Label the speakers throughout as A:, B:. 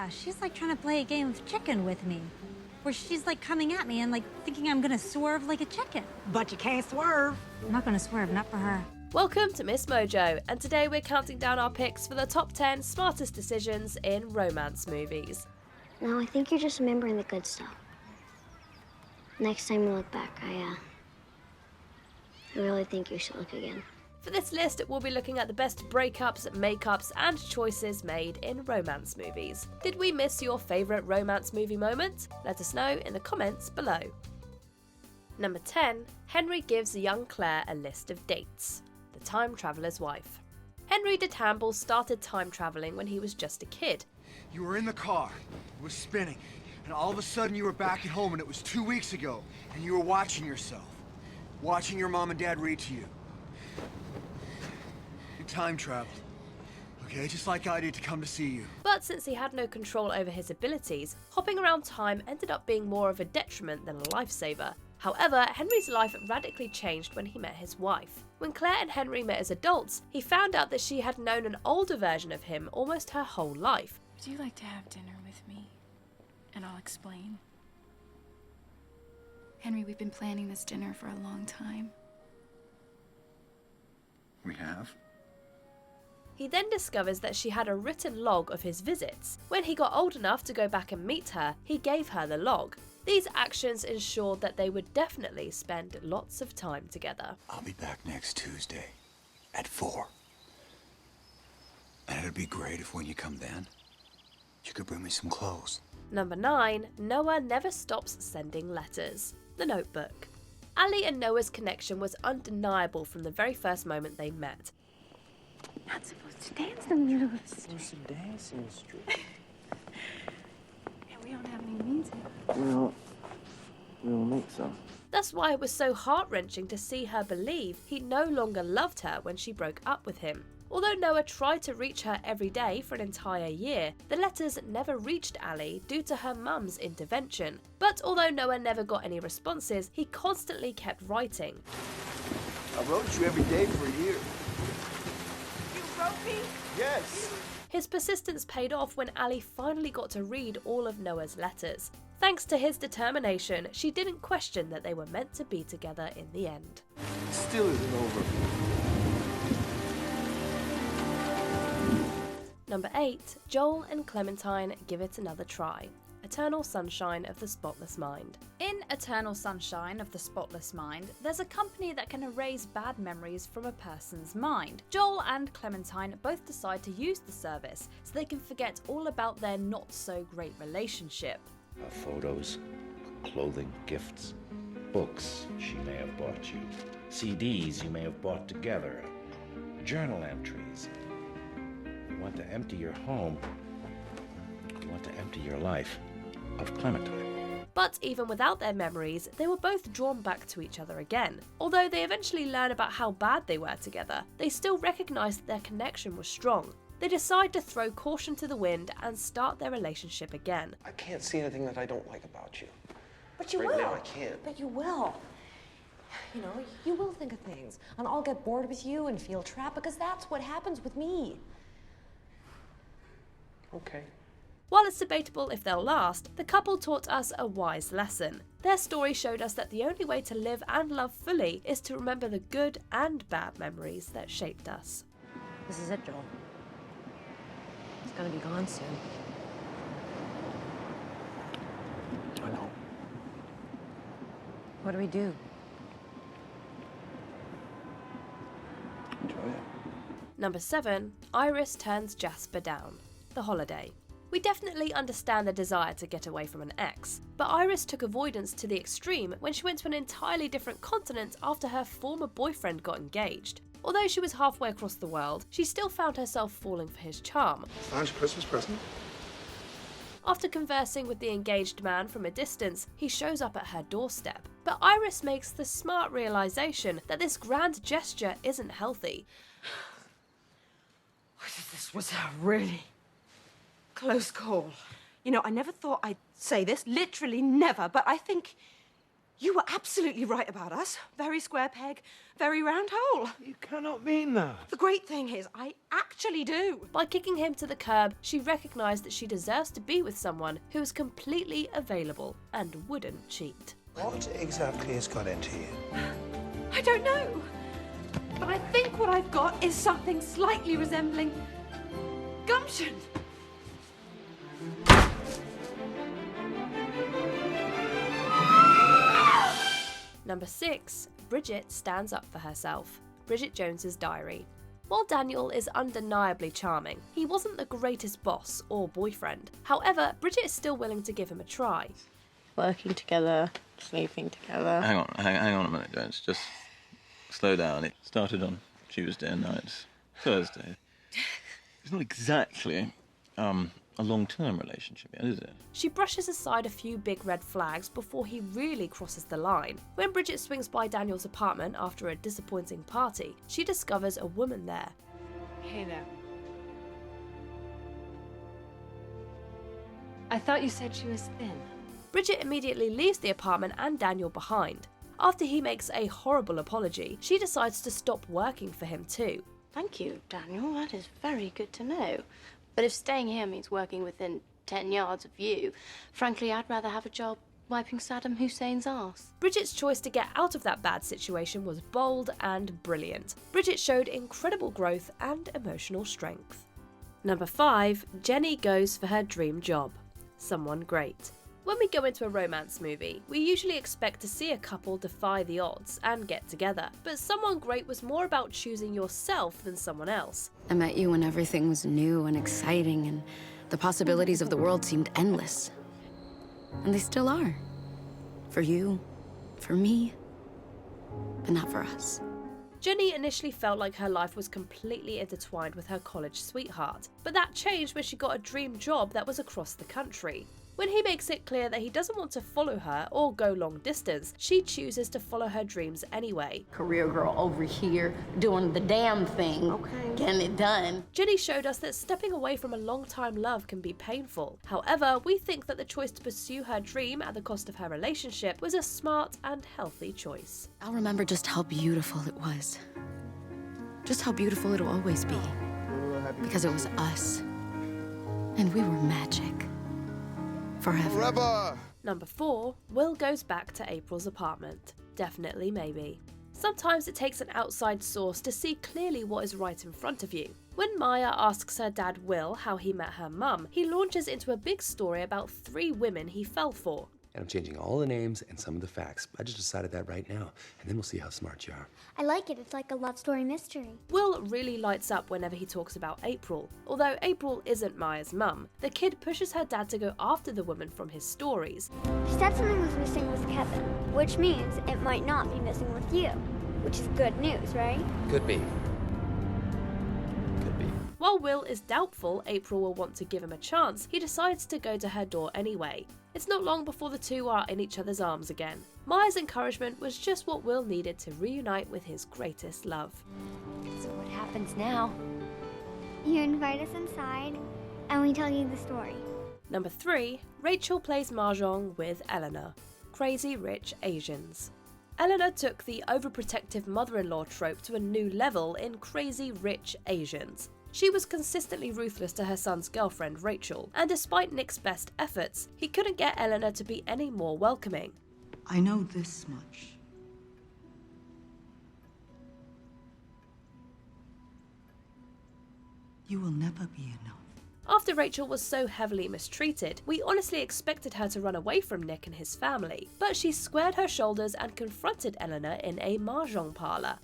A: Yeah, she's like trying to play a game of chicken with me. Where she's like coming at me and like thinking I'm gonna swerve like a chicken.
B: But you can't swerve.
A: I'm not gonna swerve, not for her.
C: Welcome to MsMojo, and today we're counting down our picks for the top 10 smartest decisions in romance movies.
D: No, I think you're just remembering the good stuff. Next time we look back, I really think you should look again.
C: For this list, we'll be looking at the best breakups, makeups, and choices made in romance movies. Did we miss your favourite romance movie moment? Let us know in the comments below. Number 10. Henry gives young Claire a list of dates. The Time Traveller's Wife. Henry de Tamble started time travelling when he was just a kid.
E: You were in the car, it was spinning, and all of a sudden you were back at home and it was 2 weeks ago, and you were watching yourself. Watching your mom and dad read to you. You time traveled. Okay, just like I did to come to see you.
C: But since he had no control over his abilities, hopping around time ended up being more of a detriment than a lifesaver. However, Henry's life radically changed when he met his wife. When Claire and Henry met as adults, he found out that she had known an older version of him almost her whole life.
F: Would you like to have dinner with me? And I'll explain. Henry, we've been planning this dinner for a long time.
E: We have?
C: He then discovers that she had a written log of his visits. When he got old enough to go back and meet her, he gave her the log. These actions ensured that they would definitely spend lots of time together.
G: I'll be back next Tuesday at 4. And it'd be great if when you come then, you could bring me some clothes.
C: Number 9. Noah never stops sending letters. The Notebook. Ali and Noah's connection was undeniable from the very first moment they met.
B: Not supposed to dance in the middle of the street.
H: Supposed to dance in the street.
F: And we don't have any music.
H: We'll make some.
C: That's why it was so heart-wrenching to see her believe he no longer loved her when she broke up with him. Although Noah tried to reach her every day for an entire year, the letters never reached Ali due to her mum's intervention. But although Noah never got any responses, he constantly kept writing.
H: I wrote you every day for a year.
B: You wrote me?
H: Yes.
C: His persistence paid off when Ali finally got to read all of Noah's letters. Thanks to his determination, she didn't question that they were meant to be together in the end.
H: It still isn't over.
C: Number 8. Joel and Clementine give it another try. Eternal Sunshine of the Spotless Mind.
A: In Eternal Sunshine of the Spotless Mind, there's a company that can erase bad memories from a person's mind. Joel and Clementine both decide to use the service so they can forget all about their not-so-great relationship.
I: Photos, clothing, gifts, books she may have bought you, CDs you may have bought together, journal entries. You want to empty your home, you want to empty your life of Clementine.
C: But even without their memories, they were both drawn back to each other again. Although they eventually learn about how bad they were together, they still recognise that their connection was strong. They decide to throw caution to the wind and start their relationship again.
J: I can't see anything that I don't like about you.
B: But you
J: Right
B: will.
J: now, I can't.
B: But you will. You know, you will think of things. And I'll get bored with you and feel trapped because that's what happens with me.
J: Okay.
C: While it's debatable if they'll last, the couple taught us a wise lesson. Their story showed us that the only way to live and love fully is to remember the good and bad memories that shaped us.
B: This is it, Joel. It's gonna be gone soon.
H: I know.
B: What do we do?
H: Enjoy it.
C: Number 7. Iris turns Jasper down. The Holiday. We definitely understand the desire to get away from an ex, but Iris took avoidance to the extreme when she went to an entirely different continent after her former boyfriend got engaged. Although she was halfway across the world, she still found herself falling for his charm.
J: Found your Christmas present?
C: After conversing with the engaged man from a distance, he shows up at her doorstep. But Iris makes the smart realization that this grand gesture isn't healthy.
B: This was a really close call. You know, I never thought I'd say this, literally never, but I think
K: You were absolutely right about us. Very square peg, very round hole.
H: You cannot mean that.
K: The great thing is, I actually do.
C: By kicking him to the curb, she recognised that she deserves to be with someone who is completely available and wouldn't cheat.
H: What exactly has got into you?
K: I don't know. But I think what I've got is something slightly resembling gumption.
C: Number 6. Bridget stands up for herself. Bridget Jones's diary. While Daniel is undeniably charming, he wasn't the greatest boss or boyfriend. However, Bridget is still willing to give him a try.
L: Working together, sleeping together.
M: Hang on a minute, Jones. Just slow down. It started on Tuesday and now it's Thursday. It's not exactly a long-term relationship yet, is it?
C: She brushes aside a few big red flags before he really crosses the line. When Bridget swings by Daniel's apartment after a disappointing party, she discovers a woman there.
N: Hey there. I thought you said she was thin.
C: Bridget immediately leaves the apartment and Daniel behind. After he makes a horrible apology, she decides to stop working for him too.
L: Thank you, Daniel. That is very good to know. But if staying here means working within 10 yards of you, frankly, I'd rather have a job wiping Saddam Hussein's arse.
C: Bridget's choice to get out of that bad situation was bold and brilliant. Bridget showed incredible growth and emotional strength. Number 5. Jenny goes for her dream job. Someone great. When we go into a romance movie, we usually expect to see a couple defy the odds and get together, but Someone Great was more about choosing yourself than someone else.
O: I met you when everything was new and exciting and the possibilities of the world seemed endless. And they still are. For you, for me, but not for us.
C: Jenny initially felt like her life was completely intertwined with her college sweetheart, but that changed when she got a dream job that was across the country. When he makes it clear that he doesn't want to follow her or go long distance, she chooses to follow her dreams anyway.
L: Career girl over here doing the damn thing, getting it done.
C: Jenny showed us that stepping away from a long-time love can be painful. However, we think that the choice to pursue her dream at the cost of her relationship was a smart and healthy choice.
O: I'll remember just how beautiful it was. Just how beautiful it'll always be. Because it was us. And we were magic. Forever.
C: Number 4. Will goes back to April's apartment. Definitely maybe. Sometimes it takes an outside source to see clearly what is right in front of you. When Maya asks her dad Will how he met her mum, he launches into a big story about 3 women he fell for.
P: And I'm changing all the names and some of the facts. I just decided that right now, and then we'll see how smart you are.
D: I like it. It's like a love story mystery.
C: Will really lights up whenever he talks about April. Although April isn't Maya's mum, the kid pushes her dad to go after the woman from his stories.
D: She said something was missing with Kevin, which means it might not be missing with you, which is good news, right?
P: Could be.
C: While Will is doubtful April will want to give him a chance, he decides to go to her door anyway. It's not long before the two are in each other's arms again. Maya's encouragement was just what Will needed to reunite with his greatest love.
D: So what happens now? You invite us inside, and we tell you the story.
C: Number 3. Rachel plays mahjong with Eleanor. Crazy Rich Asians. Eleanor took the overprotective mother-in-law trope to a new level in Crazy Rich Asians. She was consistently ruthless to her son's girlfriend, Rachel, and despite Nick's best efforts, he couldn't get Eleanor to be any more welcoming.
Q: I know this much. You will never be enough.
C: After Rachel was so heavily mistreated, we honestly expected her to run away from Nick and his family, but she squared her shoulders and confronted Eleanor in a mahjong parlor.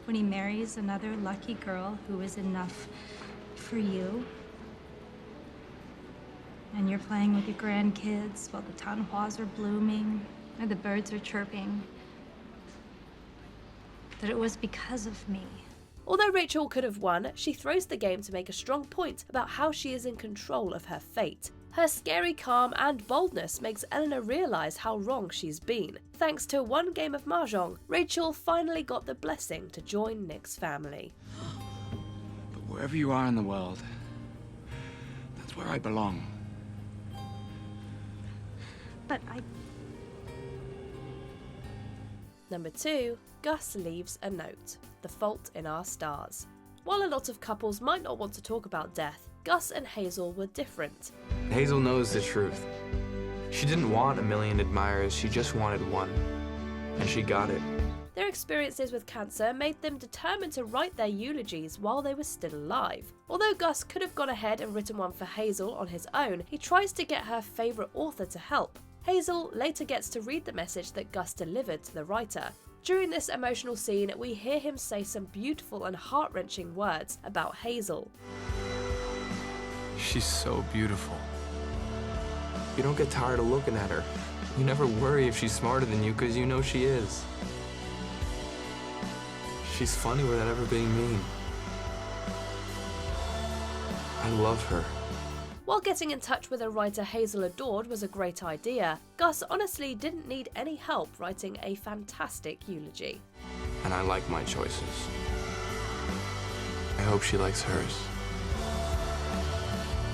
R: When he marries another lucky girl who is enough for you, and you're playing with your grandkids while the tanhuas are blooming and the birds are chirping, that it was because of me.
C: Although Rachel could have won, she throws the game to make a strong point about how she is in control of her fate. Her scary calm and boldness makes Eleanor realise how wrong she's been. Thanks to one game of mahjong, Rachel finally got the blessing to join Nick's family.
S: But wherever you are in the world, that's where I belong.
R: But
C: Number 2, Gus leaves a note. The Fault in Our Stars. While a lot of couples might not want to talk about death, Gus and Hazel were different.
T: Hazel knows the truth. She didn't want a million admirers, she just wanted one. And she got it.
C: Their experiences with cancer made them determined to write their eulogies while they were still alive. Although Gus could have gone ahead and written one for Hazel on his own, he tries to get her favourite author to help. Hazel later gets to read the message that Gus delivered to the writer. During this emotional scene, we hear him say some beautiful and heart-wrenching words about Hazel.
T: She's so beautiful. You don't get tired of looking at her. You never worry if she's smarter than you because you know she is. She's funny without ever being mean. I love her.
C: While getting in touch with a writer Hazel adored was a great idea, Gus honestly didn't need any help writing a fantastic eulogy.
T: And I like my choices. I hope she likes hers.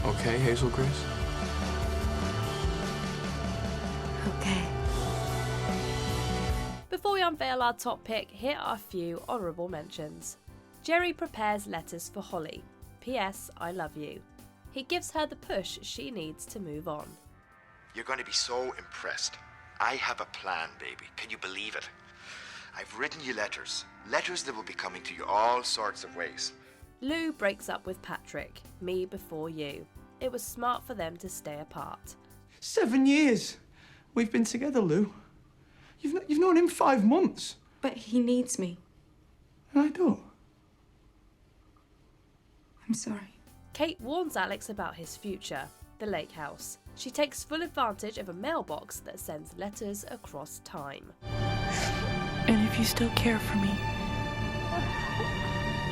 T: Okay, Hazel Grace?
O: Okay.
C: Before we unveil our top pick, here are a few honourable mentions. Jerry prepares letters for Holly. P.S. I love you. He gives her the push she needs to move on.
U: You're going to be so impressed. I have a plan, baby. Can you believe it? I've written you letters. Letters that will be coming to you all sorts of ways.
C: Lou breaks up with Patrick. Me before you. It was smart for them to stay apart.
H: 7 years we've been together, Lou. You've known him 5 months.
F: But he needs me.
H: And I don't.
F: I'm sorry.
C: Kate warns Alex about his future, the lake house. She takes full advantage of a mailbox that sends letters across time.
F: And if you still care for me,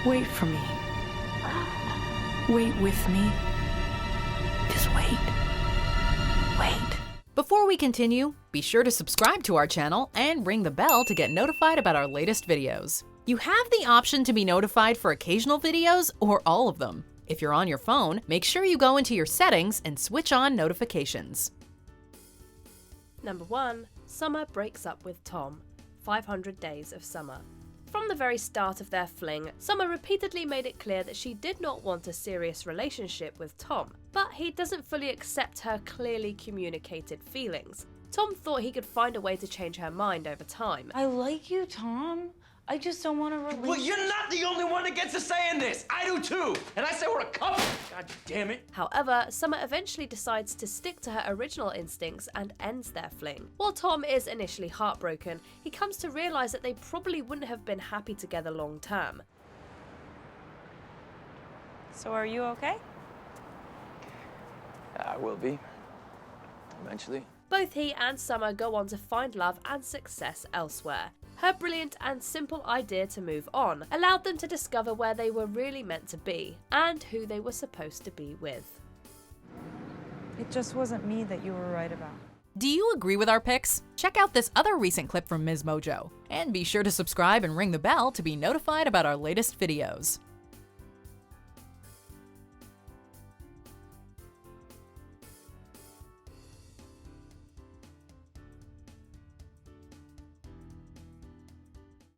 F: wait for me. Wait with me. Just wait. Wait.
V: Before we continue, be sure to subscribe to our channel and ring the bell to get notified about our latest videos. You have the option to be notified for occasional videos or all of them. If you're on your phone, make sure you go into your settings and switch on notifications.
C: Number 1. Summer breaks up with Tom. 500 Days of Summer. From the very start of their fling, Summer repeatedly made it clear that she did not want a serious relationship with Tom, but he doesn't fully accept her clearly communicated feelings. Tom thought he could find a way to change her mind over time.
W: I like you, Tom. I just don't want to release.
X: Well, you're not the only one that gets a say in this. I do too. And I say we're a couple. God damn it.
C: However, Summer eventually decides to stick to her original instincts and ends their fling. While Tom is initially heartbroken, he comes to realize that they probably wouldn't have been happy together long term.
Y: So are you okay?
T: I will be. Eventually.
C: Both he and Summer go on to find love and success elsewhere. Her brilliant and simple idea to move on allowed them to discover where they were really meant to be and who they were supposed to be with.
Y: It just wasn't me that you were right about.
V: Do you agree with our picks? Check out this other recent clip from MsMojo. And be sure to subscribe and ring the bell to be notified about our latest videos.